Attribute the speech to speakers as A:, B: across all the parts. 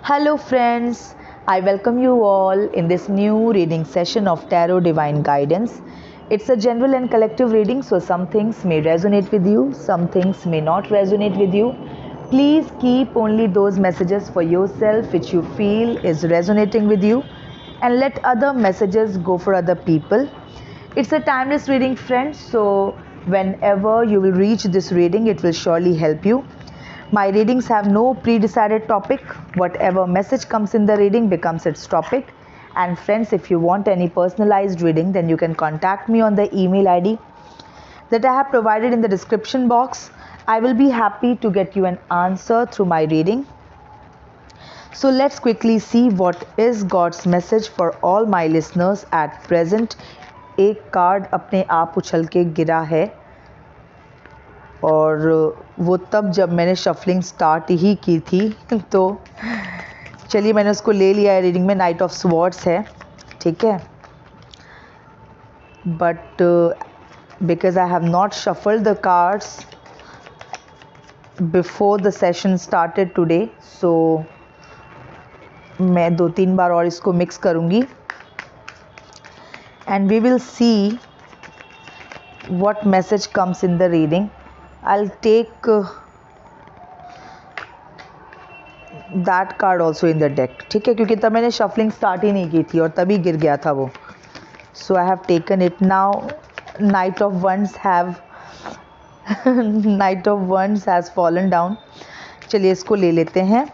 A: Hello, friends. I welcome you all in this new reading session of Tarot Divine Guidance. It's a general and collective reading, so some things may resonate with you, some things may not resonate with you. Please keep only those messages for yourself which you feel is resonating with you, and let other messages go for other people. It's a timeless reading, friends, so whenever you will reach this reading, it will surely help you. My readings have no pre-decided topic. Whatever message comes in the reading becomes its topic. And friends, if you want any personalized reading, then you can contact me on the email ID that I have provided in the description box. I will be happy to get you an answer through my reading. So let's quickly see what is God's message for all my listeners at present. एक card अपने आप उछल के गिरा है और वो तब जब मैंने शफलिंग स्टार्ट ही की थी तो चलिए मैंने उसको ले लिया है रीडिंग में. नाइट ऑफ स्वॉर्ड्स है, ठीक है, but because I have not shuffled the cards before the session started today, so मैं 2-3 बार और इसको मिक्स करूँगी and we will see what message comes in the reading. I'll take that card also in the deck, ठीक है, क्योंकि तब मैंने shuffling स्टार्ट ही नहीं की थी और तभी गिर गया था वो. So I have taken it now. Knight of Wands has fallen down. चलिए इसको ले लेते हैं.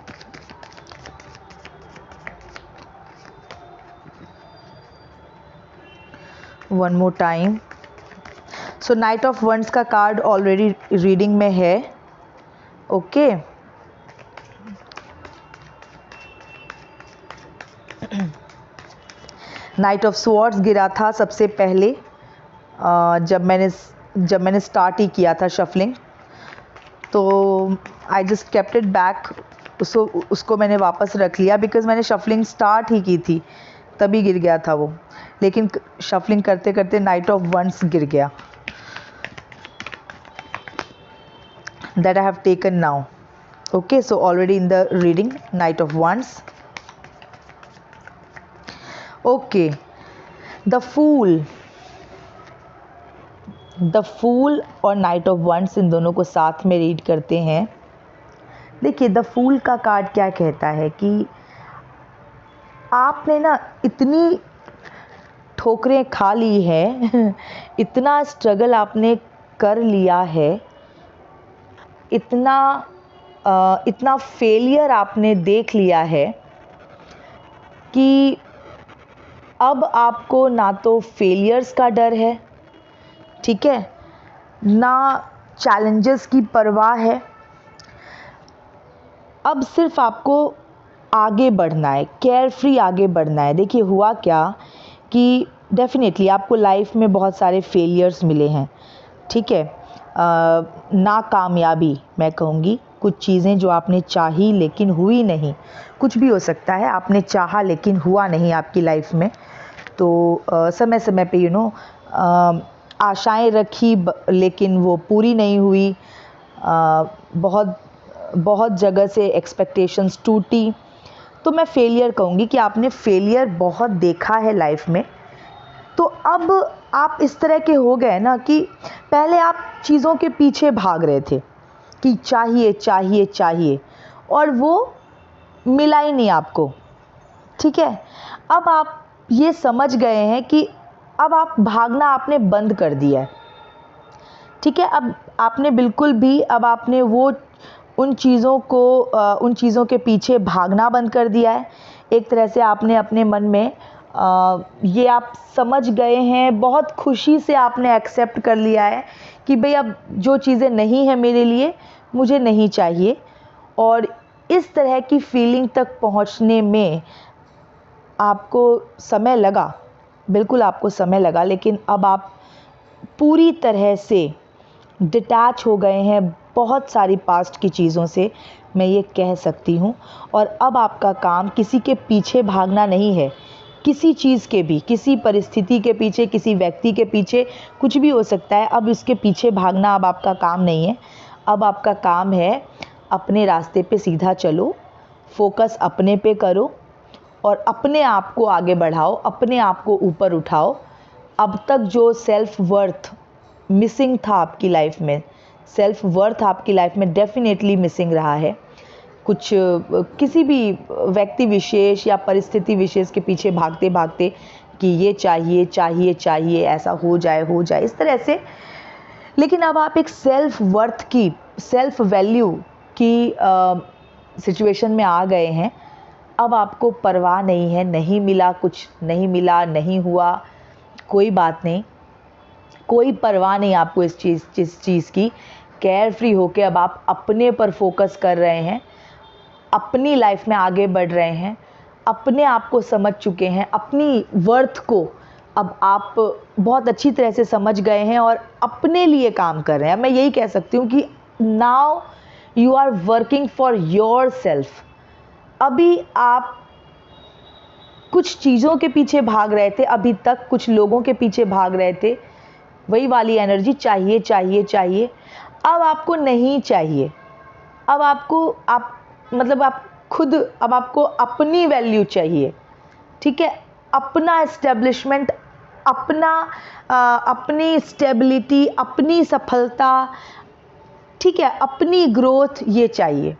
A: One more time. So night of wands का कार्ड ऑलरेडी रीडिंग में है. ओके, नाइट ऑफ स्वॉर्ड्स गिरा था सबसे पहले जब मैंने स्टार्ट ही किया था शफलिंग, तो I just kept it back. उसको मैंने वापस रख लिया बिकॉज मैंने शफलिंग स्टार्ट ही की थी, तभी गिर गया था वो. लेकिन शफलिंग करते करते नाइट ऑफ वंड्स गिर गया. That I have taken now. Okay, so already in the reading, Knight of Wands. Okay, the Fool और Knight of Wands इन दोनों को साथ में रीड करते हैं. देखिए, द फूल का कार्ड क्या कहता है कि आपने ना इतनी ठोकरें खा ली है इतना स्ट्रगल आपने कर लिया है, इतना फेलियर आपने देख लिया है कि अब आपको ना तो फेलियर्स का डर है, ठीक है, ना चैलेंजेस की परवाह है. अब सिर्फ आपको आगे बढ़ना है, केयर फ्री आगे बढ़ना है. देखिए हुआ क्या कि डेफिनेटली आपको लाइफ में बहुत सारे फेलियर्स मिले हैं, ठीक है, नाकामयाबी मैं कहूँगी. कुछ चीज़ें जो आपने चाही लेकिन हुई नहीं, कुछ भी हो सकता है, आपने चाहा लेकिन हुआ नहीं आपकी लाइफ में. तो समय समय पे आशाएं रखी लेकिन वो पूरी नहीं हुई. बहुत जगह से एक्सपेक्टेशंस टूटी. तो मैं फेलियर कहूँगी कि आपने फेलियर बहुत देखा है लाइफ में. तो अब आप इस तरह के हो गए ना कि पहले आप चीज़ों के पीछे भाग रहे थे कि चाहिए चाहिए चाहिए और वो मिला ही नहीं आपको, ठीक है. अब आप ये समझ गए हैं कि अब आप भागना आपने बंद कर दिया है, ठीक है. अब आपने बिल्कुल भी अब आपने वो उन चीज़ों के पीछे भागना बंद कर दिया है. एक तरह से आपने अपने मन में ये आप समझ गए हैं, बहुत खुशी से आपने एक्सेप्ट कर लिया है कि भाई अब जो चीज़ें नहीं हैं मेरे लिए, मुझे नहीं चाहिए. और इस तरह की फीलिंग तक पहुंचने में आपको समय लगा, बिल्कुल आपको समय लगा, लेकिन अब आप पूरी तरह से डिटैच हो गए हैं बहुत सारी पास्ट की चीज़ों से, मैं ये कह सकती हूँ. और अब आपका काम किसी के पीछे भागना नहीं है, किसी चीज़ के भी, किसी परिस्थिति के पीछे, किसी व्यक्ति के पीछे, कुछ भी हो सकता है. अब इसके पीछे भागना अब आपका काम नहीं है. अब आपका काम है अपने रास्ते पे सीधा चलो फोकस अपने पे करो और अपने आप को आगे बढ़ाओ, अपने आप को ऊपर उठाओ। अब तक जो सेल्फ वर्थ मिसिंग था आपकी लाइफ में, सेल्फ वर्थ आपकी लाइफ में डेफिनेटली मिसिंग रहा है। कुछ किसी भी व्यक्ति विशेष या परिस्थिति विशेष के पीछे भागते भागते कि ये चाहिए चाहिए चाहिए, ऐसा हो जाए इस तरह से। लेकिन अब आप एक सेल्फ वर्थ की, सेल्फ वैल्यू की सिचुएशन में आ गए हैं। अब आपको परवाह नहीं है, नहीं मिला, कुछ नहीं मिला, नहीं हुआ, कोई बात नहीं, कोई परवाह नहीं आपको इस चीज़ की। केयर फ्री होके अब आप अपने पर फोकस कर रहे हैं, अपनी लाइफ में आगे बढ़ रहे हैं, अपने आप को समझ चुके हैं, अपनी वर्थ को अब आप बहुत अच्छी तरह से समझ गए हैं और अपने लिए काम कर रहे हैं। मैं यही कह सकती हूँ कि now you are working for yourself. अभी आप कुछ चीज़ों के पीछे भाग रहे थे, अभी तक कुछ लोगों के पीछे भाग रहे थे, वही वाली एनर्जी चाहिए चाहिए चाहिए, अब आपको नहीं चाहिए। अब आपको आप खुद, अब आपको अपनी वैल्यू चाहिए, ठीक है, अपना एस्टेब्लिशमेंट, अपनी स्टेबिलिटी, अपनी सफलता, ठीक है, अपनी ग्रोथ ये चाहिए।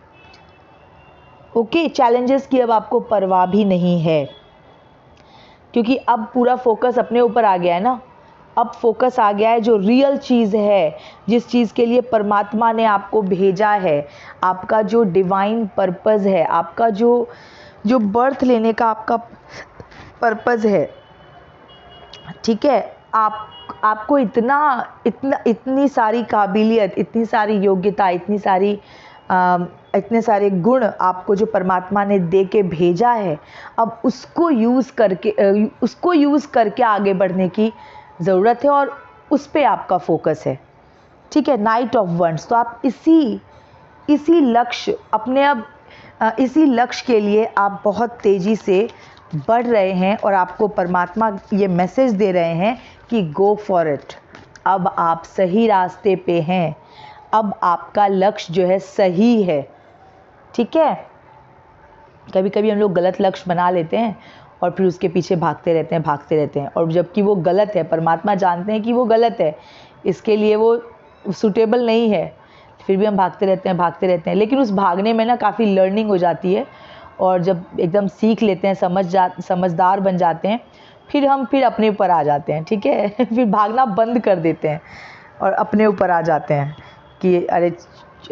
A: ओके, चैलेंजेस की अब आपको परवाह भी नहीं है, क्योंकि अब पूरा फोकस अपने ऊपर आ गया है ना। अब फोकस आ गया है जो रियल चीज़ है, जिस चीज़ के लिए परमात्मा ने आपको भेजा है, आपका जो डिवाइन पर्पज़ है, आपका जो बर्थ लेने का आपका पर्पज़ है, ठीक है। आपको इतनी सारी काबिलियत, इतनी सारी योग्यता, इतने सारे गुण आपको जो परमात्मा ने दे के भेजा है, अब उसको यूज़ करके आगे बढ़ने की ज़रूरत है और उस पे आपका फोकस है, ठीक है। नाइट ऑफ वंड्स, तो आप इसी लक्ष्य इसी लक्ष्य के लिए आप बहुत तेज़ी से बढ़ रहे हैं और आपको परमात्मा ये मैसेज दे रहे हैं कि गो फॉर इट। अब आप सही रास्ते पे हैं, अब आपका लक्ष्य जो है सही है, ठीक है। कभी कभी हम लोग गलत लक्ष्य बना लेते हैं और फिर उसके पीछे भागते रहते हैं और जबकि वो गलत है, परमात्मा जानते हैं कि वो गलत है, इसके लिए वो सूटेबल नहीं है, फिर भी हम भागते रहते हैं। लेकिन उस भागने में ना काफ़ी लर्निंग हो जाती है और जब एकदम सीख लेते हैं, समझदार बन जाते हैं, फिर अपने ऊपर आ जाते हैं, ठीक है। फिर भागना बंद कर देते हैं और अपने ऊपर आ जाते हैं कि अरे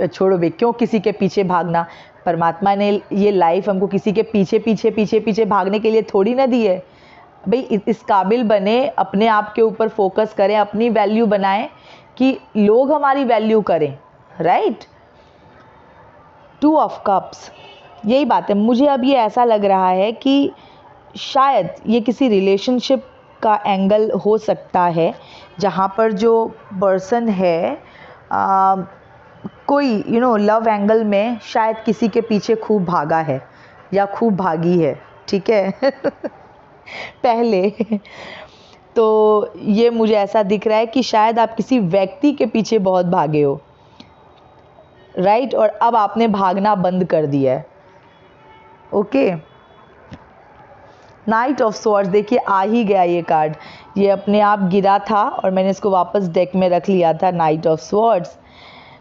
A: छोड़ो बे, क्यों किसी के पीछे भागना। परमात्मा ने ये लाइफ हमको किसी के पीछे भागने के लिए थोड़ी ना दी है भाई। इस काबिल बने, अपने आप के ऊपर फोकस करें, अपनी वैल्यू बनाएं कि लोग हमारी वैल्यू करें, राइट। 2 ऑफ कप्स, यही बात है। मुझे अब ये ऐसा लग रहा है कि शायद ये किसी रिलेशनशिप का एंगल हो सकता है, जहाँ पर जो पर्सन है कोई लव एंगल में शायद किसी के पीछे खूब भागा है या खूब भागी है, ठीक है। पहले तो ये मुझे ऐसा दिख रहा है कि शायद आप किसी व्यक्ति के पीछे बहुत भागे हो, राइट, और अब आपने भागना बंद कर दिया है। ओके, नाइट ऑफ स्वॉर्ड्स, देखिए आ ही गया ये कार्ड, ये अपने आप गिरा था और मैंने इसको वापस डेक में रख लिया था। नाइट ऑफ स्वॉर्ड्स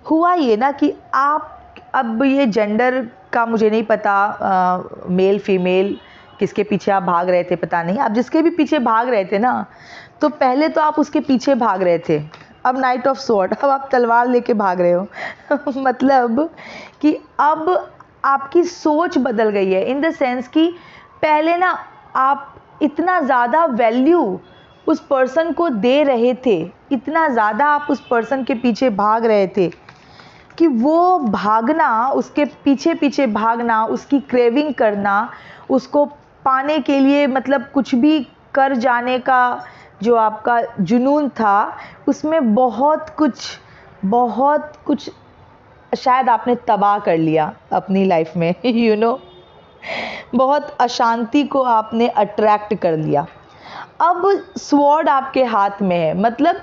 A: हुआ ये ना कि आप, अब ये जेंडर का मुझे नहीं पता, मेल फीमेल किसके पीछे आप भाग रहे थे पता नहीं। आप जिसके भी पीछे भाग रहे थे ना, तो पहले तो आप उसके पीछे भाग रहे थे, अब नाइट ऑफ स्वॉर्ड, अब आप तलवार लेके भाग रहे हो। मतलब कि अब आपकी सोच बदल गई है, इन द सेंस कि पहले ना आप इतना ज़्यादा वैल्यू उस पर्सन को दे रहे थे, इतना ज़्यादा आप उस पर्सन के पीछे भाग रहे थे कि वो भागना, उसके पीछे भागना, उसकी क्रेविंग करना, उसको पाने के लिए मतलब कुछ भी कर जाने का जो आपका जुनून था, उसमें बहुत कुछ शायद आपने तबाह कर लिया अपनी लाइफ में। बहुत अशांति को आपने अट्रैक्ट कर लिया। अब स्वॉर्ड आपके हाथ में है, मतलब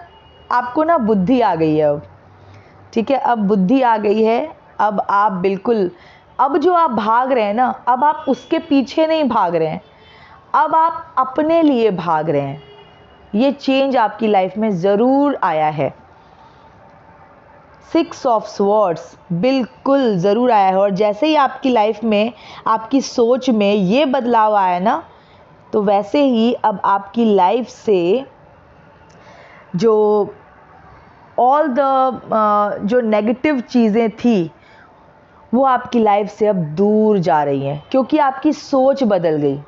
A: आपको ना बुद्धि आ गई है अब, ठीक है। अब बुद्धि आ गई है, अब आप बिल्कुल अब जो आप भाग रहे हैं ना, अब आप उसके पीछे नहीं भाग रहे हैं, अब आप अपने लिए भाग रहे हैं। ये चेंज आपकी लाइफ में ज़रूर आया है। 6 ऑफ स्वॉर्ड्स बिल्कुल ज़रूर आया है। और जैसे ही आपकी लाइफ में, आपकी सोच में ये बदलाव आया ना, तो वैसे ही अब आपकी लाइफ से जो ऑल द जो नेगेटिव चीज़ें थी वो आपकी लाइफ से अब दूर जा रही हैं, क्योंकि आपकी सोच बदल गई।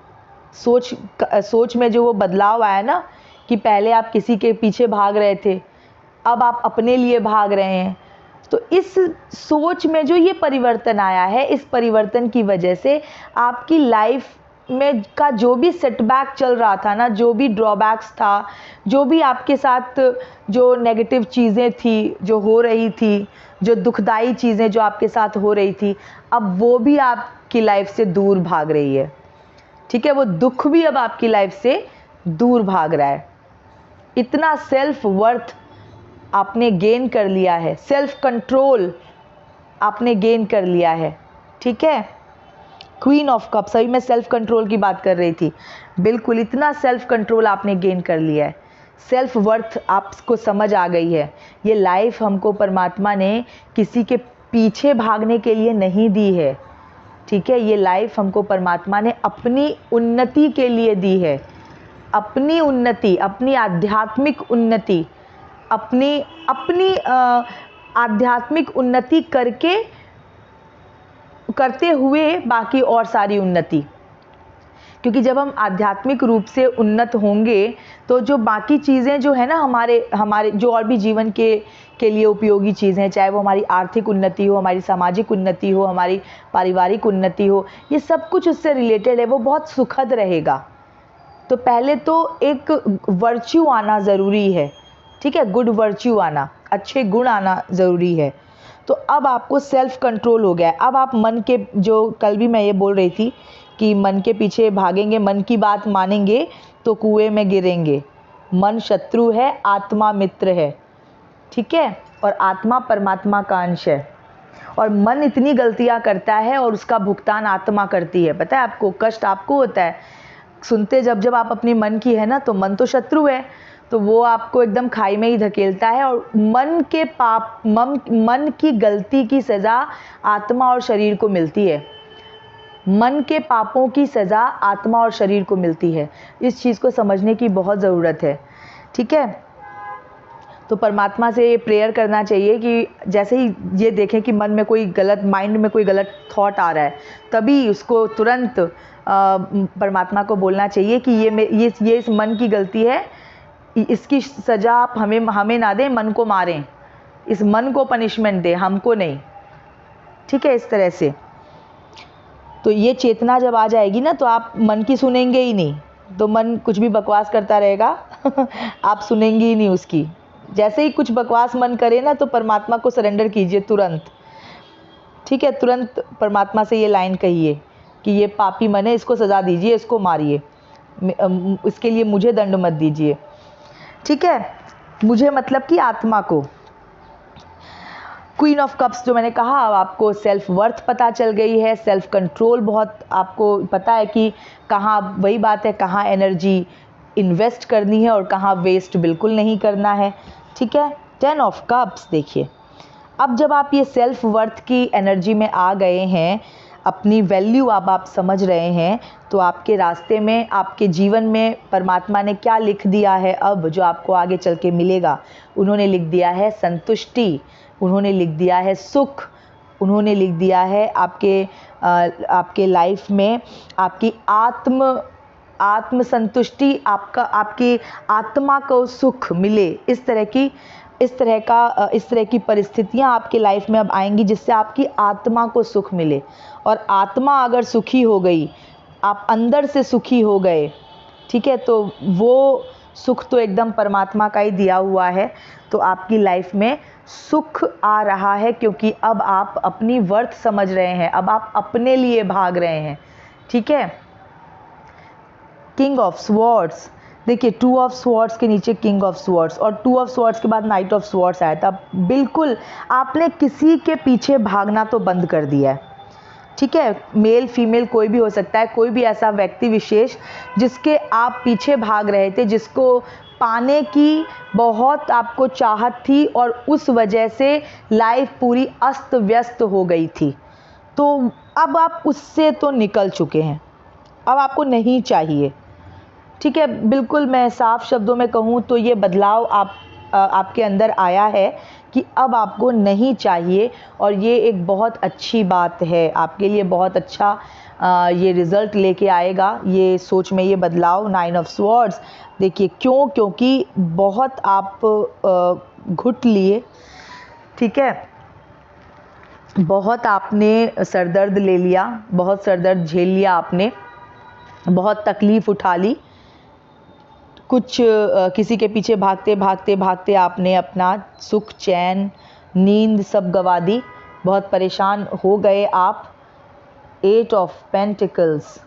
A: सोच में जो वो बदलाव आया ना, कि पहले आप किसी के पीछे भाग रहे थे, अब आप अपने लिए भाग रहे हैं। तो इस सोच में जो ये परिवर्तन आया है, इस परिवर्तन की वजह से आपकी लाइफ में का जो भी सेटबैक चल रहा था ना, जो भी ड्रॉबैक्स था, जो भी आपके साथ जो नेगेटिव चीज़ें थी जो हो रही थी, जो दुखदाई चीज़ें जो आपके साथ हो रही थी, अब वो भी आपकी लाइफ से दूर भाग रही है। ठीक है, वो दुख भी अब आपकी लाइफ से दूर भाग रहा है। इतना सेल्फ वर्थ आपने गेन कर लिया है, सेल्फ कंट्रोल आपने गेन कर लिया है। ठीक है, क्वीन ऑफ कप्स, अभी मैं सेल्फ कंट्रोल की बात कर रही थी। बिल्कुल, इतना सेल्फ कंट्रोल आपने गेन कर लिया है, सेल्फ वर्थ आपको समझ आ गई है। ये लाइफ हमको परमात्मा ने किसी के पीछे भागने के लिए नहीं दी है। ठीक है, ये लाइफ हमको परमात्मा ने अपनी उन्नति के लिए दी है। अपनी उन्नति, अपनी आध्यात्मिक उन्नति, अपनी आध्यात्मिक उन्नति करते हुए बाकी और सारी उन्नति। क्योंकि जब हम आध्यात्मिक रूप से उन्नत होंगे तो जो बाकी चीज़ें जो है ना, हमारे जो और भी जीवन के लिए उपयोगी चीज़ें, चाहे वो हमारी आर्थिक उन्नति हो, हमारी सामाजिक उन्नति हो, हमारी पारिवारिक उन्नति हो, ये सब कुछ उससे रिलेटेड है, वो बहुत सुखद रहेगा। तो पहले तो एक वर्च्यू आना ज़रूरी है। ठीक है, गुड वर्च्यू आना, अच्छे गुण आना ज़रूरी है। तो अब आपको सेल्फ कंट्रोल हो गया है। अब आप मन के, जो कल भी मैं ये बोल रही थी कि मन के पीछे भागेंगे, मन की बात मानेंगे तो कुएं में गिरेंगे। मन शत्रु है, आत्मा मित्र है। ठीक है, और आत्मा परमात्मा का अंश है। और मन इतनी गलतियां करता है और उसका भुगतान आत्मा करती है। पता है आपको, कष्ट आपको होता है सुनते जब आप अपने मन की है ना, तो मन तो शत्रु है, तो वो आपको एकदम खाई में ही धकेलता है। और मन की गलती की सज़ा आत्मा और शरीर को मिलती है। मन के पापों की सज़ा आत्मा और शरीर को मिलती है। इस चीज़ को समझने की बहुत ज़रूरत है। ठीक है, तो परमात्मा से ये प्रेयर करना चाहिए कि जैसे ही ये देखें कि मन में कोई गलत, माइंड में कोई गलत थॉट आ रहा है, तभी उसको तुरंत परमात्मा को बोलना चाहिए कि ये इस मन की गलती है, इसकी सज़ा आप हमें ना दें, मन को मारें, इस मन को पनिशमेंट दें, हमको नहीं। ठीक है, इस तरह से। तो ये चेतना जब आ जाएगी ना, तो आप मन की सुनेंगे ही नहीं, तो मन कुछ भी बकवास करता रहेगा आप सुनेंगे ही नहीं उसकी। जैसे ही कुछ बकवास मन करे ना, तो परमात्मा को सरेंडर कीजिए तुरंत। ठीक है, तुरंत परमात्मा से ये लाइन कहिए कि ये पापी मन है, इसको सज़ा दीजिए, इसको मारिए, इसके लिए मुझे दंड मत दीजिए। ठीक है, मुझे मतलब कि आत्मा को। क्वीन ऑफ कप्स जो मैंने कहा, अब आपको सेल्फ वर्थ पता चल गई है, सेल्फ कंट्रोल बहुत आपको पता है कि कहाँ, वही बात है, कहाँ एनर्जी इन्वेस्ट करनी है और कहाँ वेस्ट बिल्कुल नहीं करना है। ठीक है, 10 ऑफ कप्स देखिए, अब जब आप ये सेल्फ वर्थ की एनर्जी में आ गए हैं, अपनी वैल्यू अब आप समझ रहे हैं, तो आपके रास्ते में, आपके जीवन में परमात्मा ने क्या लिख दिया है अब जो आपको आगे चल के मिलेगा। उन्होंने लिख दिया है संतुष्टि, उन्होंने लिख दिया है सुख, उन्होंने लिख दिया है आपके लाइफ में आपकी आत्म संतुष्टि, आपकी आत्मा को सुख मिले। इस तरह की परिस्थितियां आपके लाइफ में अब आएंगी जिससे आपकी आत्मा को सुख मिले। और आत्मा अगर सुखी हो गई, आप अंदर से सुखी हो गए, ठीक है, तो वो सुख तो एकदम परमात्मा का ही दिया हुआ है। तो आपकी लाइफ में सुख आ रहा है, क्योंकि अब आप अपनी वर्थ समझ रहे हैं, अब आप अपने लिए भाग रहे हैं। ठीक है, किंग ऑफ स्वॉर्ड्स देखिए, 2 ऑफ स्वॉर्ड्स के नीचे किंग ऑफ स्वॉर्ड्स, और 2 ऑफ स्वॉर्ड्स के बाद नाइट ऑफ स्वॉर्ड्स आया था। बिल्कुल आपने किसी के पीछे भागना तो बंद कर दिया है। ठीक है, मेल फीमेल कोई भी हो सकता है, कोई भी ऐसा व्यक्ति विशेष जिसके आप पीछे भाग रहे थे, जिसको पाने की बहुत आपको चाहत थी और उस वजह से लाइफ पूरी अस्त व्यस्त हो गई थी। तो अब आप उससे तो निकल चुके हैं, अब आपको नहीं चाहिए। ठीक है, बिल्कुल मैं साफ शब्दों में कहूँ तो ये बदलाव आपके अंदर आया है कि अब आपको नहीं चाहिए, और ये एक बहुत अच्छी बात है आपके लिए, बहुत अच्छा ये रिज़ल्ट लेके आएगा ये सोच में ये बदलाव। 9 ऑफ स्वॉर्ड्स, देखिए क्यों, क्योंकि बहुत आप घुट लिए, ठीक है, बहुत आपने सरदर्द ले लिया, बहुत सरदर्द झेल लिया आपने, बहुत तकलीफ़ उठा ली, कुछ किसी के पीछे भागते भागते भागते आपने अपना सुख, चैन, नींद सब गवा दी, बहुत परेशान हो गए आप। 8 ऑफ पेंटिकल्स,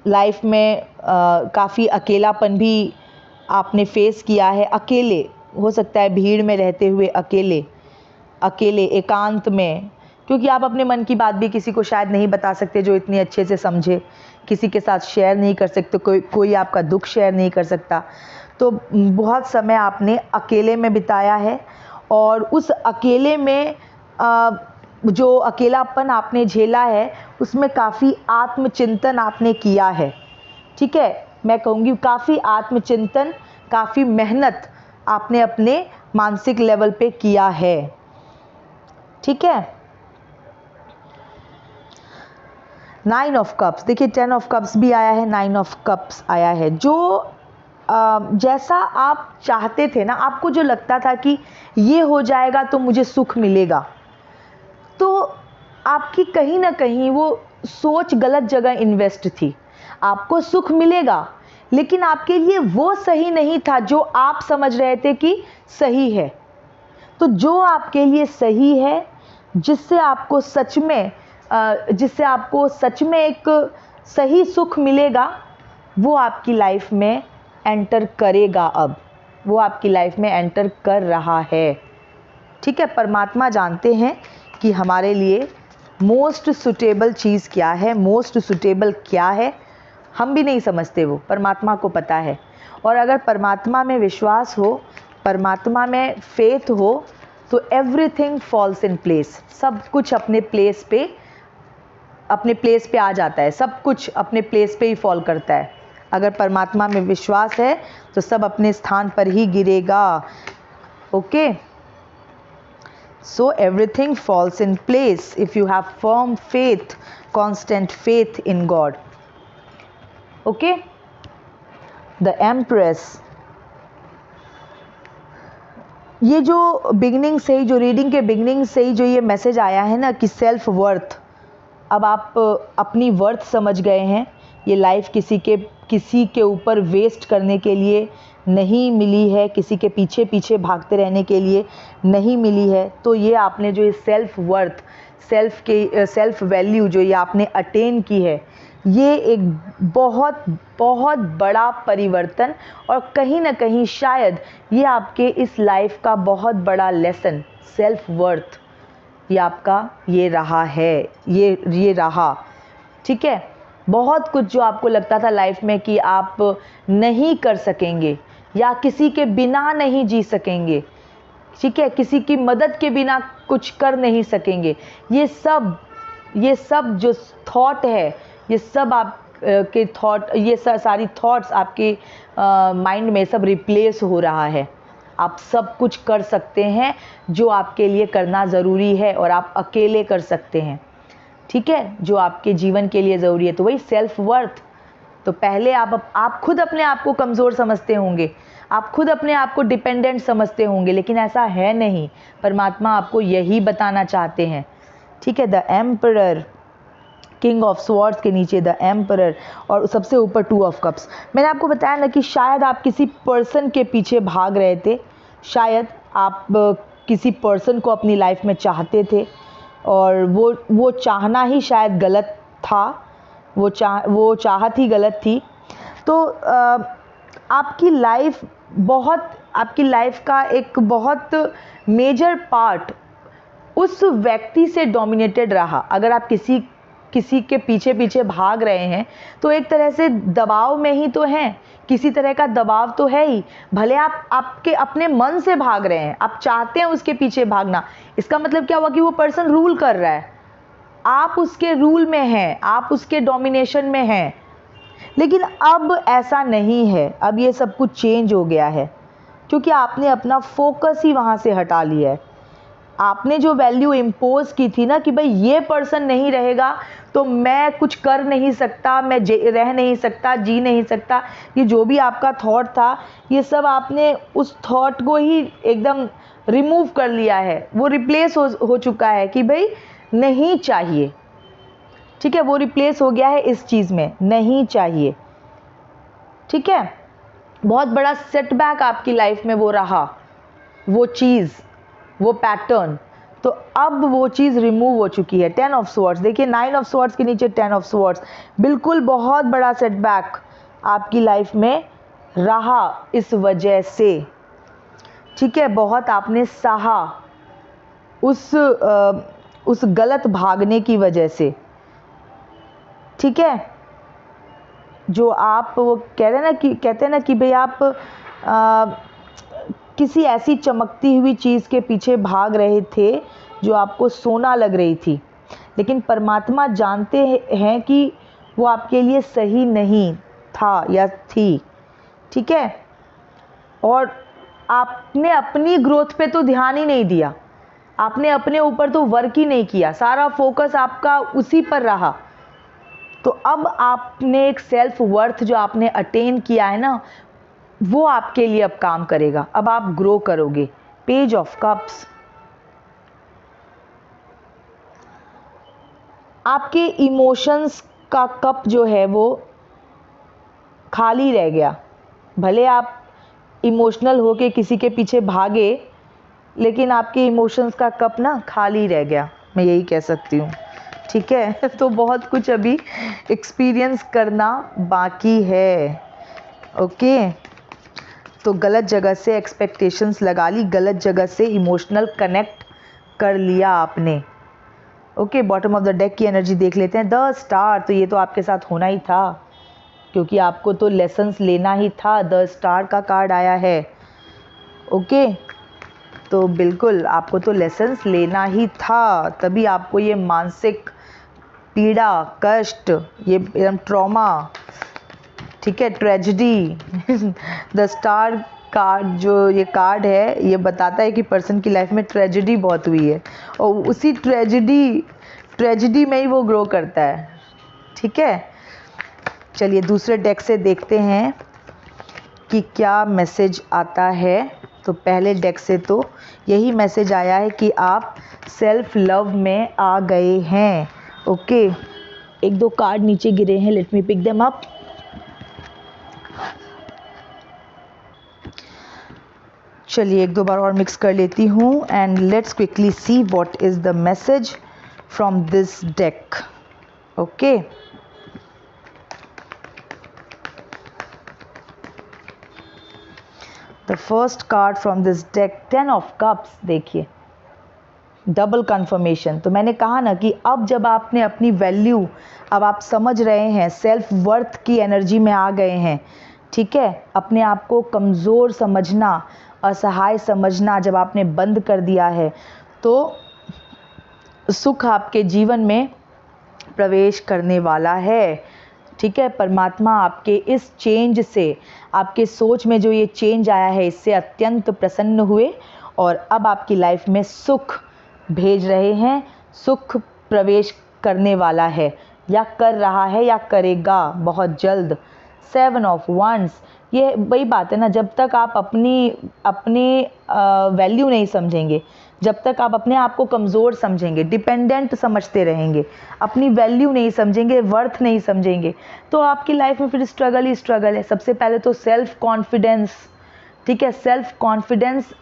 A: लाइफ में काफ़ी अकेलापन भी आपने फेस किया है, अकेले, हो सकता है भीड़ में रहते हुए अकेले एकांत में, क्योंकि आप अपने मन की बात भी किसी को शायद नहीं बता सकते जो इतनी अच्छे से समझे, किसी के साथ शेयर नहीं कर सकते, कोई आपका दुख शेयर नहीं कर सकता। तो बहुत समय आपने अकेले में बिताया है, और उस अकेले में जो अकेलापन आपने झेला है उसमें काफ़ी आत्मचिंतन आपने किया है। ठीक है, मैं कहूँगी काफ़ी आत्मचिंतन, काफ़ी मेहनत आपने अपने मानसिक लेवल पे किया है। ठीक है, 9 ऑफ कप्स, देखिए 10 ऑफ कप्स भी आया है, 9 ऑफ कप्स आया है। जो जैसा आप चाहते थे ना, आपको जो लगता था कि ये हो जाएगा तो मुझे सुख मिलेगा, तो आपकी कहीं ना कहीं वो सोच गलत जगह इन्वेस्ट थी। आपको सुख मिलेगा, लेकिन आपके लिए वो सही नहीं था जो आप समझ रहे थे कि सही है। तो जो आपके लिए सही है, जिससे आपको सच में एक सही सुख मिलेगा, वो आपकी लाइफ में एंटर करेगा। अब वो आपकी लाइफ में एंटर कर रहा है। ठीक है, परमात्मा जानते हैं कि हमारे लिए मोस्ट सुटेबल चीज़ क्या है, मोस्ट सुटेबल क्या है, हम भी नहीं समझते, वो परमात्मा को पता है। और अगर परमात्मा में विश्वास हो, परमात्मा में फेथ हो, तो एवरीथिंग फॉल्स इन प्लेस, सब कुछ अपने प्लेस पे आ जाता है, सब कुछ अपने प्लेस पे ही फॉल करता है। अगर परमात्मा में विश्वास है तो सब अपने स्थान पर ही गिरेगा। Okay, so everything falls in place if you have firm faith, constant faith in God. Okay, the Empress, ये जो बिगनिंग से ही, जो रीडिंग के बिगनिंग से ही जो ये मैसेज आया है ना कि सेल्फ वर्थ, अब आप अपनी वर्थ समझ गए हैं। ये लाइफ किसी के ऊपर वेस्ट करने के लिए नहीं मिली है, किसी के पीछे पीछे भागते रहने के लिए नहीं मिली है। तो ये आपने जो ये सेल्फ वर्थ, सेल्फ वैल्यू जो ये आपने अटेन की है, ये एक बहुत बहुत बड़ा परिवर्तन, और कहीं ना कहीं शायद ये आपके इस लाइफ का बहुत बड़ा लेसन, सेल्फ वर्थ, ये आपका ये रहा है, ये रहा। ठीक है, बहुत कुछ जो आपको लगता था लाइफ में कि आप नहीं कर सकेंगे या किसी के बिना नहीं जी सकेंगे, ठीक है, किसी की मदद के बिना कुछ कर नहीं सकेंगे, ये सब जो थॉट है, ये सब आप के थॉट, ये सारी थॉट्स आपके माइंड में सब रिप्लेस हो रहा है। आप सब कुछ कर सकते हैं जो आपके लिए करना ज़रूरी है, और आप अकेले कर सकते हैं। ठीक है, जो आपके जीवन के लिए ज़रूरी है। तो वही सेल्फ वर्थ। तो पहले आप खुद अपने आप को कमज़ोर समझते होंगे, आप खुद अपने आप को डिपेंडेंट समझते होंगे, लेकिन ऐसा है नहीं। परमात्मा आपको यही बताना चाहते हैं। ठीक है, the emperor, king of swords के नीचे द एम्परर, और सबसे ऊपर 2 ऑफ कप्स। मैंने आपको बताया ना कि शायद आप किसी पर्सन के पीछे भाग रहे थे, शायद आप किसी पर्सन को अपनी लाइफ में चाहते थे, और वो चाहना ही शायद गलत था, वो चाहत ही गलत थी। तो आपकी लाइफ का एक बहुत मेजर पार्ट उस व्यक्ति से डोमिनेटेड रहा। अगर आप किसी के पीछे पीछे भाग रहे हैं तो एक तरह से दबाव में ही तो हैं, किसी तरह का दबाव तो है ही। भले आप आपके अपने मन से भाग रहे हैं, आप चाहते हैं उसके पीछे भागना, इसका मतलब क्या हुआ कि वो पर्सन रूल कर रहा है, आप उसके रूल में हैं, आप उसके डोमिनेशन में हैं। लेकिन अब ऐसा नहीं है, अब ये सब कुछ चेंज हो गया है, क्योंकि आपने अपना फोकस ही वहाँ से हटा लिया है। आपने जो वैल्यू इम्पोज की थी ना कि भाई ये पर्सन नहीं रहेगा तो मैं कुछ कर नहीं सकता, मैं रह नहीं सकता, जी नहीं सकता, ये जो भी आपका थॉट था, ये सब आपने उस थॉट को ही एकदम रिमूव कर लिया है। वो रिप्लेस हो चुका है कि भाई नहीं चाहिए, ठीक है, वो रिप्लेस हो गया है इस चीज़ में, नहीं चाहिए, ठीक है। बहुत बड़ा सेटबैक आपकी लाइफ में वो रहा, वो चीज़, वो पैटर्न, तो अब वो चीज़ रिमूव हो चुकी है। 10 ऑफ स्वॉर्ड्स, देखिए 9 ऑफ स्वॉर्ड्स के नीचे 10 ऑफ स्वॉर्ड्स, बिल्कुल बहुत बड़ा सेटबैक आपकी लाइफ में रहा इस वजह से, ठीक है। बहुत आपने सहा उस गलत भागने की वजह से, ठीक है। जो आप वो कहते हैं ना कि भाई आप किसी ऐसी चमकती हुई चीज़ के पीछे भाग रहे थे जो आपको सोना लग रही थी, लेकिन परमात्मा जानते हैं कि वो आपके लिए सही नहीं था या थी, ठीक है। और आपने अपनी ग्रोथ पे तो ध्यान ही नहीं दिया, आपने अपने ऊपर तो वर्क ही नहीं किया, सारा फोकस आपका उसी पर रहा। तो अब आपने एक सेल्फ वर्थ जो आपने अटेन किया है ना, वो आपके लिए अब काम करेगा, अब आप ग्रो करोगे। पेज ऑफ कप्स, आपके इमोशंस का कप जो है वो खाली रह गया। भले आप इमोशनल होके किसी के पीछे भागे, लेकिन आपके इमोशंस का कप ना खाली रह गया, मैं यही कह सकती हूँ, ठीक है। तो बहुत कुछ अभी एक्सपीरियंस करना बाकी है, ओके। तो गलत जगह से एक्सपेक्टेशंस लगा ली, गलत जगह से इमोशनल कनेक्ट कर लिया आपने, okay. Bottom of the deck की एनर्जी देख लेते हैं। द स्टार, तो ये तो आपके साथ होना ही था, क्योंकि आपको तो लेसन्स लेना ही था। द स्टार का कार्ड आया है, ओके। तो बिल्कुल आपको तो लेसन्स लेना ही था, तभी आपको ये मानसिक पीड़ा, कष्ट, ये एकदम ट्रॉमा, ठीक है, ट्रेजेडी। द स्टार कार्ड, जो ये कार्ड है, ये बताता है कि पर्सन की लाइफ में ट्रेजेडी बहुत हुई है, और उसी ट्रेजेडी में ही वो ग्रो करता है, ठीक है। चलिए दूसरे डेक से देखते हैं कि क्या मैसेज आता है। तो पहले डेक से तो यही मैसेज आया है कि आप सेल्फ लव में आ गए हैं, ओके। एक दो कार्ड नीचे गिरे हैं, let me pick them up. चलिए एक दो बार और मिक्स कर लेती हूँ, and let's quickly see what is the message from this deck, okay. The first card from this deck, 10 of cups, देखिए डबल कंफर्मेशन। तो मैंने कहा ना कि अब जब आपने अपनी वैल्यू, अब आप समझ रहे हैं, सेल्फ वर्थ की एनर्जी में आ गए हैं, ठीक है। अपने आप को कमज़ोर समझना, असहाय समझना जब आपने बंद कर दिया है, तो सुख आपके जीवन में प्रवेश करने वाला है, ठीक है। परमात्मा आपके इस चेंज से, आपके सोच में जो ये चेंज आया है, इससे अत्यंत प्रसन्न हुए, और अब आपकी लाइफ में सुख भेज रहे हैं। सुख प्रवेश करने वाला है, या कर रहा है, या करेगा बहुत जल्द। 7 ऑफ वंस, ये वही बात है ना, जब तक आप अपनी वैल्यू नहीं समझेंगे, जब तक आप अपने आप को कमज़ोर समझेंगे, डिपेंडेंट समझते रहेंगे, अपनी वैल्यू नहीं समझेंगे, वर्थ नहीं समझेंगे, तो आपकी लाइफ में फिर स्ट्रगल ही स्ट्रगल है। सबसे पहले तो सेल्फ कॉन्फिडेंस, ठीक है, सेल्फ कॉन्फिडेंस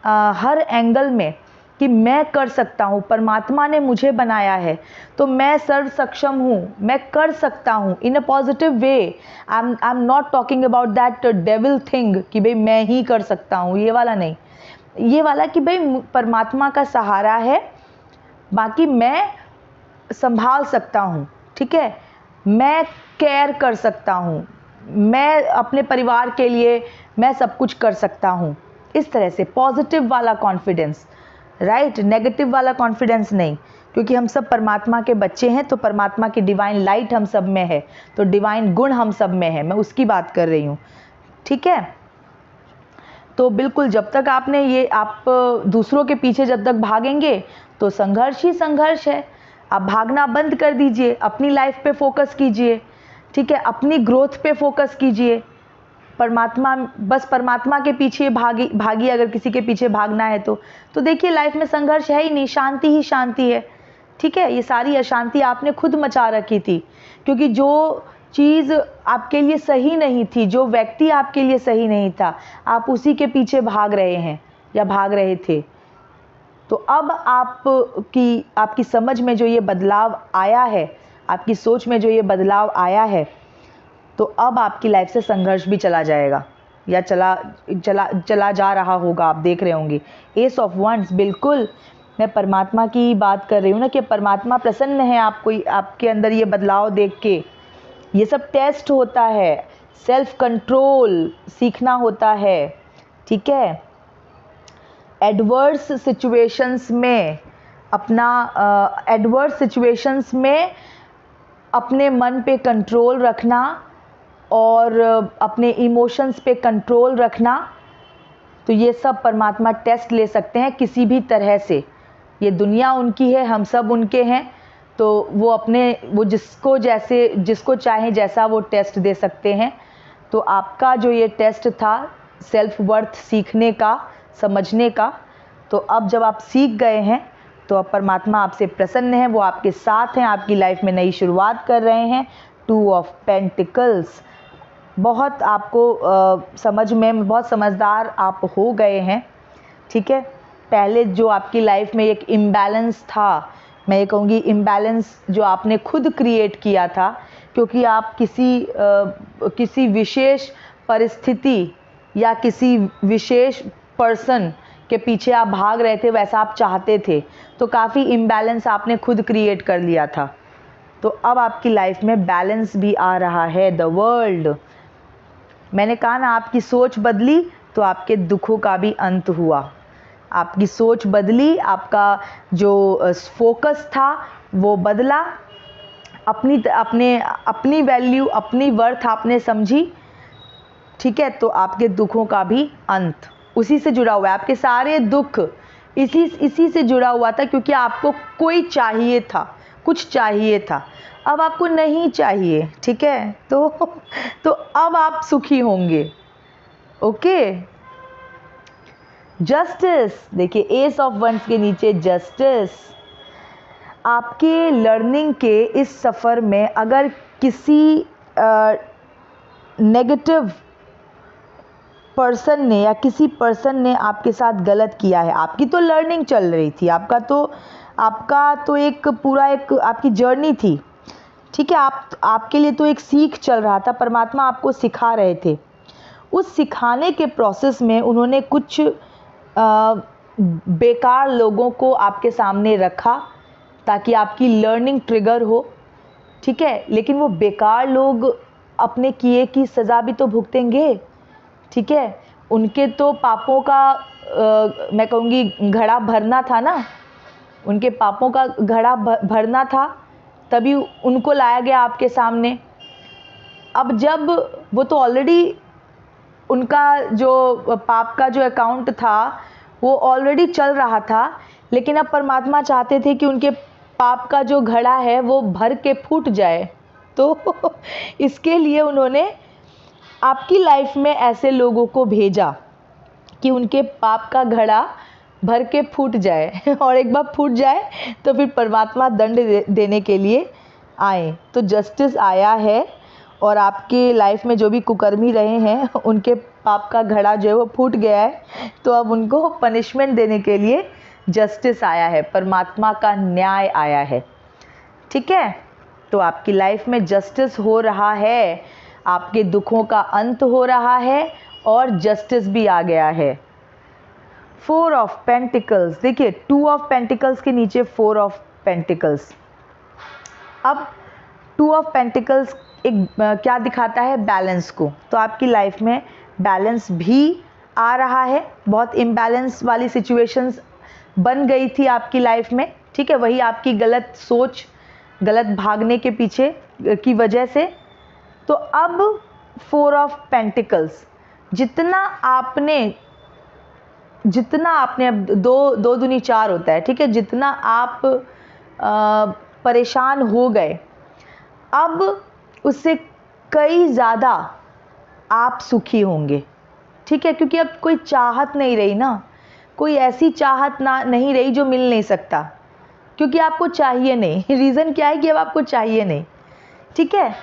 A: हर एंगल में कि मैं कर सकता हूँ, परमात्मा ने मुझे बनाया है तो मैं सर्व सक्षम हूँ, मैं कर सकता हूँ, in a positive way. I am not talking about that devil thing कि भाई मैं ही कर सकता हूँ, ये वाला नहीं, ये वाला कि भाई परमात्मा का सहारा है, बाकी मैं संभाल सकता हूँ, ठीक है, मैं केयर कर सकता हूँ, मैं अपने परिवार के लिए मैं सब कुछ कर सकता हूँ। इस तरह से पॉजिटिव वाला कॉन्फिडेंस, राइट, नेगेटिव वाला कॉन्फिडेंस नहीं, क्योंकि हम सब परमात्मा के बच्चे हैं, तो परमात्मा की डिवाइन लाइट हम सब में है, तो डिवाइन गुण हम सब में है, मैं उसकी बात कर रही हूँ, ठीक है। तो बिल्कुल जब तक आपने ये, आप दूसरों के पीछे जब तक भागेंगे तो संघर्ष ही संघर्ष है। आप भागना बंद कर दीजिए, अपनी लाइफ पे फोकस कीजिए, ठीक है, अपनी ग्रोथ पे फोकस कीजिए। परमात्मा, बस परमात्मा के पीछे भागी अगर किसी के पीछे भागना है तो देखिए लाइफ में संघर्ष है ही नहीं, शांति ही शांति है, ठीक है। ये सारी अशांति आपने खुद मचा रखी थी, क्योंकि जो चीज़ आपके लिए सही नहीं थी, जो व्यक्ति आपके लिए सही नहीं था, आप उसी के पीछे भाग रहे हैं या भाग रहे थे। तो अब आपकी समझ में जो ये बदलाव आया है, आपकी सोच में जो ये बदलाव आया है, तो अब आपकी लाइफ से संघर्ष भी चला जाएगा या चला जा रहा होगा, आप देख रहे होंगे। एस ऑफ वंड्स, बिल्कुल मैं परमात्मा की बात कर रही हूँ ना, कि परमात्मा प्रसन्न है आपको, आपके अंदर ये बदलाव देख के। ये सब टेस्ट होता है, सेल्फ कंट्रोल सीखना होता है, ठीक है। एडवर्स सिचुएशंस में अपने मन पे कंट्रोल रखना और अपने इमोशंस पे कंट्रोल रखना, तो ये सब परमात्मा टेस्ट ले सकते हैं किसी भी तरह से। ये दुनिया उनकी है, हम सब उनके हैं, तो वो जिसको चाहे जैसा वो टेस्ट दे सकते हैं। तो आपका जो ये टेस्ट था सेल्फ वर्थ सीखने का, समझने का, तो अब जब आप सीख गए हैं तो अब परमात्मा आपसे प्रसन्न है, वो आपके साथ हैं, आपकी लाइफ में नई शुरुआत कर रहे हैं। 2 ऑफ पेंटिकल्स, बहुत आपको समझ में, बहुत समझदार आप हो गए हैं, ठीक है। पहले जो आपकी लाइफ में एक इम्बैलेंस था, मैं ये कहूँगी इम्बैलेंस जो आपने खुद क्रिएट किया था, क्योंकि आप किसी विशेष परिस्थिति या किसी विशेष पर्सन के पीछे आप भाग रहे थे, वैसा आप चाहते थे, तो काफ़ी इम्बैलेंस आपने खुद क्रिएट कर लिया था। तो अब आपकी लाइफ में बैलेंस भी आ रहा है। द वर्ल्ड, मैंने कहा ना, आपकी सोच बदली तो आपके दुखों का भी अंत हुआ। आपकी सोच बदली, आपका जो फोकस था वो बदला, अपनी वैल्यू, अपनी वर्थ आपने समझी, ठीक है। तो आपके दुखों का भी अंत उसी से जुड़ा हुआ है। आपके सारे दुख इसी से जुड़ा हुआ था, क्योंकि आपको कोई चाहिए था, कुछ चाहिए था, अब आपको नहीं चाहिए, ठीक है। तो अब आप सुखी होंगे, ओके। जस्टिस, देखिए एस ऑफ वंड्स के नीचे जस्टिस। आपके लर्निंग के इस सफ़र में अगर किसी नेगेटिव पर्सन ने या किसी पर्सन ने आपके साथ गलत किया है, आपकी तो लर्निंग चल रही थी, आपका तो एक पूरा एक आपकी जर्नी थी, ठीक है। आपके लिए तो एक सीख चल रहा था, परमात्मा आपको सिखा रहे थे। उस सिखाने के प्रोसेस में उन्होंने कुछ बेकार लोगों को आपके सामने रखा ताकि आपकी लर्निंग ट्रिगर हो, ठीक है। लेकिन वो बेकार लोग अपने किए की सज़ा भी तो भुगतेंगे, ठीक है। उनके तो पापों का मैं कहूँगी घड़ा भरना था ना, उनके पापों का घड़ा भरना था, तभी उनको लाया गया आपके सामने। अब जब वो तो ऑलरेडी, उनका जो पाप का जो अकाउंट था वो ऑलरेडी चल रहा था, लेकिन अब परमात्मा चाहते थे कि उनके पाप का जो घड़ा है वो भर के फूट जाए। तो इसके लिए उन्होंने आपकी लाइफ में ऐसे लोगों को भेजा कि उनके पाप का घड़ा भर के फूट जाए, और एक बार फूट जाए तो फिर परमात्मा दंड देने के लिए आए। तो जस्टिस आया है, और आपके लाइफ में जो भी कुकर्मी रहे हैं उनके पाप का घड़ा जो है वो फूट गया है, तो अब उनको पनिशमेंट देने के लिए जस्टिस आया है, परमात्मा का न्याय आया है, ठीक है। तो आपकी लाइफ में जस्टिस हो रहा है, आपके दुखों का अंत हो रहा है, और जस्टिस भी आ गया है। 4 ऑफ पेंटिकल्स, देखिए 2 ऑफ पेंटिकल्स के नीचे 4 ऑफ पेंटिकल्स। अब 2 ऑफ पेंटिकल्स एक क्या दिखाता है? बैलेंस को। तो आपकी लाइफ में बैलेंस भी आ रहा है, बहुत इम्बैलेंस वाली सिचुएशंस बन गई थी आपकी लाइफ में, ठीक है, वही आपकी गलत सोच, गलत भागने के पीछे की वजह से। तो अब 4 ऑफ पेंटिकल्स, जितना आपने अब दो दूनी 4 होता है, ठीक है, जितना आप परेशान हो गए, अब उससे कई ज़्यादा आप सुखी होंगे, ठीक है, क्योंकि अब कोई चाहत नहीं रही ना, कोई ऐसी चाहत ना नहीं रही जो मिल नहीं सकता, क्योंकि आपको चाहिए नहीं। रीज़न क्या है कि अब आपको चाहिए नहीं, ठीक है।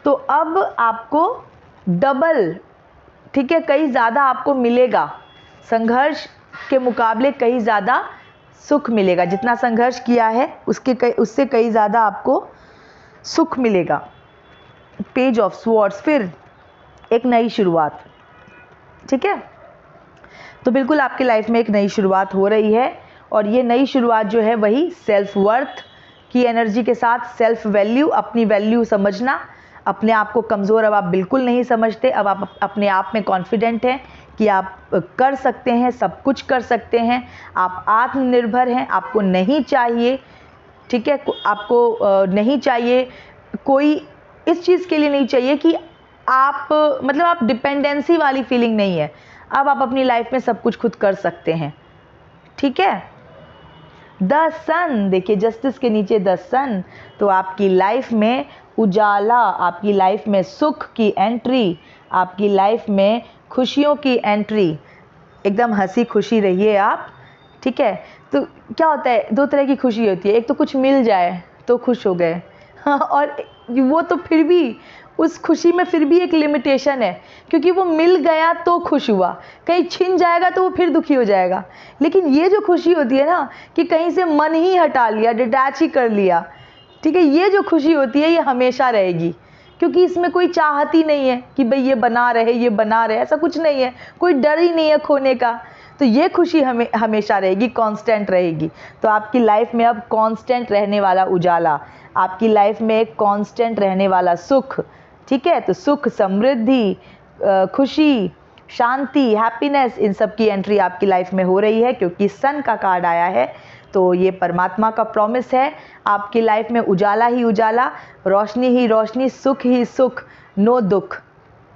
A: तो अब आपको डबल, ठीक है, कहीं ज़्यादा आपको मिलेगा, संघर्ष के मुकाबले कहीं ज़्यादा सुख मिलेगा। जितना संघर्ष किया है उससे कहीं ज़्यादा आपको सुख मिलेगा। पेज ऑफ स्वॉर्ड्स, फिर एक नई शुरुआत, ठीक है। तो बिल्कुल आपकी लाइफ में एक नई शुरुआत हो रही है, और ये नई शुरुआत जो है वही सेल्फ वर्थ की एनर्जी के साथ, सेल्फ वैल्यू, अपनी वैल्यू समझना, अपने आप को कमज़ोर अब आप बिल्कुल नहीं समझते, अब आप अपने आप में कॉन्फिडेंट हैं कि आप कर सकते हैं, सब कुछ कर सकते हैं, आप आत्मनिर्भर हैं, आपको नहीं चाहिए, ठीक है, आपको नहीं चाहिए कोई, इस चीज़ के लिए नहीं चाहिए कि आप मतलब आप डिपेंडेंसी वाली फीलिंग नहीं है, अब आप अपनी लाइफ में सब कुछ खुद कर सकते हैं, ठीक है। द सन, देखिए जस्टिस के नीचे द सन, तो आपकी लाइफ में उजाला, आपकी लाइफ में सुख की एंट्री, आपकी लाइफ में खुशियों की एंट्री, एकदम हंसी खुशी रहिए आप, ठीक है। तो क्या होता है, 2 तरह की खुशी होती है, एक तो कुछ मिल जाए तो खुश हो गए, और वो तो फिर भी उस खुशी में फिर भी एक लिमिटेशन है, क्योंकि वो मिल गया तो खुश हुआ, कहीं छिन जाएगा तो वो फिर दुखी हो जाएगा। लेकिन ये जो खुशी होती है ना, कि कहीं से मन ही हटा लिया, डिटैच ही कर लिया, ठीक है, ये जो खुशी होती है ये हमेशा रहेगी, क्योंकि इसमें कोई चाहत ही नहीं है कि भाई ये बना रहे, ऐसा कुछ नहीं है, कोई डर ही नहीं है खोने का। तो ये खुशी हमेशा रहेगी, कांस्टेंट रहेगी। तो आपकी लाइफ में अब कांस्टेंट रहने वाला उजाला, आपकी लाइफ में एक कांस्टेंट रहने वाला सुख, ठीक है। तो सुख, समृद्धि, खुशी, शांति, हैप्पीनेस, इन सब की एंट्री आपकी लाइफ में हो रही है, क्योंकि सन का कार्ड आया है। तो ये परमात्मा का प्रॉमिस है, आपकी लाइफ में उजाला ही उजाला, रोशनी ही रोशनी, सुख ही सुख, नो दुख,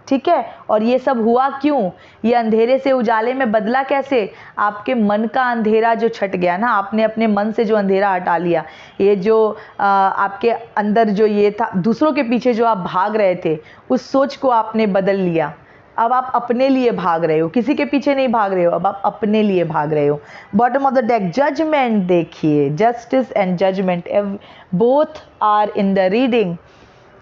A: ठीक है। और ये सब हुआ क्यों, ये अंधेरे से उजाले में बदला कैसे? आपके मन का अंधेरा जो छट गया ना, आपने अपने मन से जो अंधेरा हटा लिया, ये जो आपके अंदर जो ये था, दूसरों के पीछे जो आप भाग रहे थे, उस सोच को आपने बदल लिया। अब आप अपने लिए भाग रहे हो, किसी के पीछे नहीं भाग रहे हो, अब आप अपने लिए भाग रहे हो। Bottom of the deck judgement, देखिए justice and judgement both are in the reading.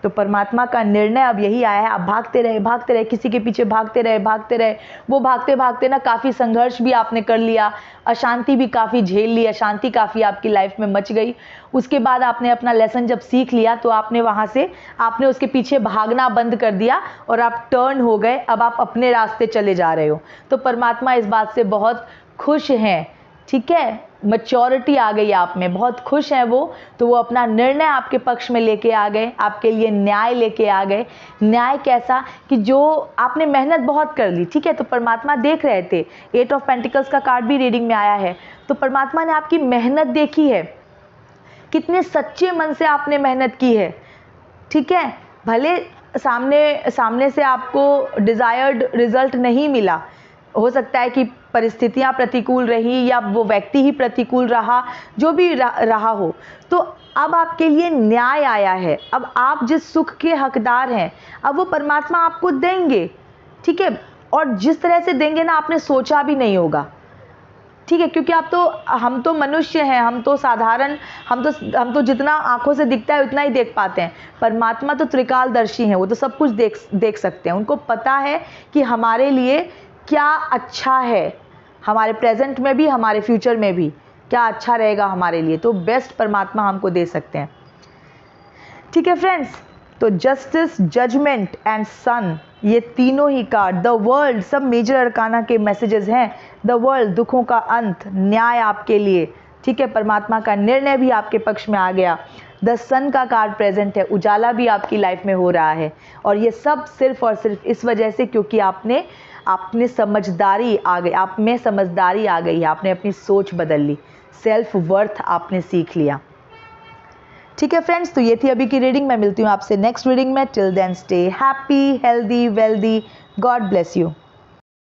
A: तो परमात्मा का निर्णय अब यही आया है, आप भागते रहे, किसी के पीछे भागते रहे, वो भागते भागते ना काफ़ी संघर्ष भी आपने कर लिया, अशांति भी काफ़ी झेल ली, अशांति काफ़ी आपकी लाइफ में मच गई। उसके बाद आपने अपना लेसन जब सीख लिया, तो आपने वहाँ से आपने उसके पीछे भागना बंद कर दिया और आप टर्न हो गए, अब आप अपने रास्ते चले जा रहे हो। तो परमात्मा इस बात से बहुत खुश हैं, ठीक है, मैच्योरिटी आ गई आप में, बहुत खुश हैं वो। तो वो अपना निर्णय आपके पक्ष में लेके आ गए, आपके लिए न्याय लेके आ गए। न्याय कैसा, कि जो आपने मेहनत बहुत कर ली, ठीक है, तो परमात्मा देख रहे थे, 8 ऑफ पेंटिकल्स का कार्ड भी रीडिंग में आया है, तो परमात्मा ने आपकी मेहनत देखी है, कितने सच्चे मन से आपने मेहनत की है, ठीक है। भले सामने से आपको डिज़ायर्ड रिजल्ट नहीं मिला, हो सकता है कि परिस्थितियां प्रतिकूल रही या वो व्यक्ति ही प्रतिकूल रहा, जो भी रहा हो, तो अब आपके लिए न्याय आया है। अब आप जिस सुख के हकदार हैं, अब वो परमात्मा आपको देंगे, ठीक है, और जिस तरह से देंगे ना, आपने सोचा भी नहीं होगा, ठीक है, क्योंकि हम तो मनुष्य हैं, हम तो साधारण, हम तो जितना आंखों से दिखता है उतना ही देख पाते हैं। परमात्मा तो त्रिकालदर्शी हैं, वो तो सब कुछ देख सकते हैं, उनको पता है कि हमारे लिए क्या अच्छा है, हमारे प्रेजेंट में भी, हमारे फ्यूचर में भी क्या अच्छा रहेगा हमारे लिए, तो बेस्ट परमात्मा हमको दे सकते हैं, ठीक है फ्रेंड्स। तो जस्टिस, जजमेंट एंड सन, ये तीनों ही कार्ड, द वर्ल्ड, सब मेजर अरकाना के मैसेजेस हैं। द वर्ल्ड, दुखों का अंत, न्याय आपके लिए, ठीक है, परमात्मा का निर्णय भी आपके पक्ष में आ गया। द सन का कार्ड प्रेजेंट है, उजाला भी आपकी लाइफ में हो रहा है। और ये सब सिर्फ और सिर्फ इस वजह से क्योंकि आपने समझदारी आ गई, आप में समझदारी आ गई है, आपने अपनी सोच बदल ली, सेल्फ वर्थ आपने सीख लिया। ठीक है फ्रेंड्स, तो ये थी अभी की रीडिंग। मैं मिलती हूँ आपसे नेक्स्ट रीडिंग में। Till then stay happy, healthy, wealthy. God bless you.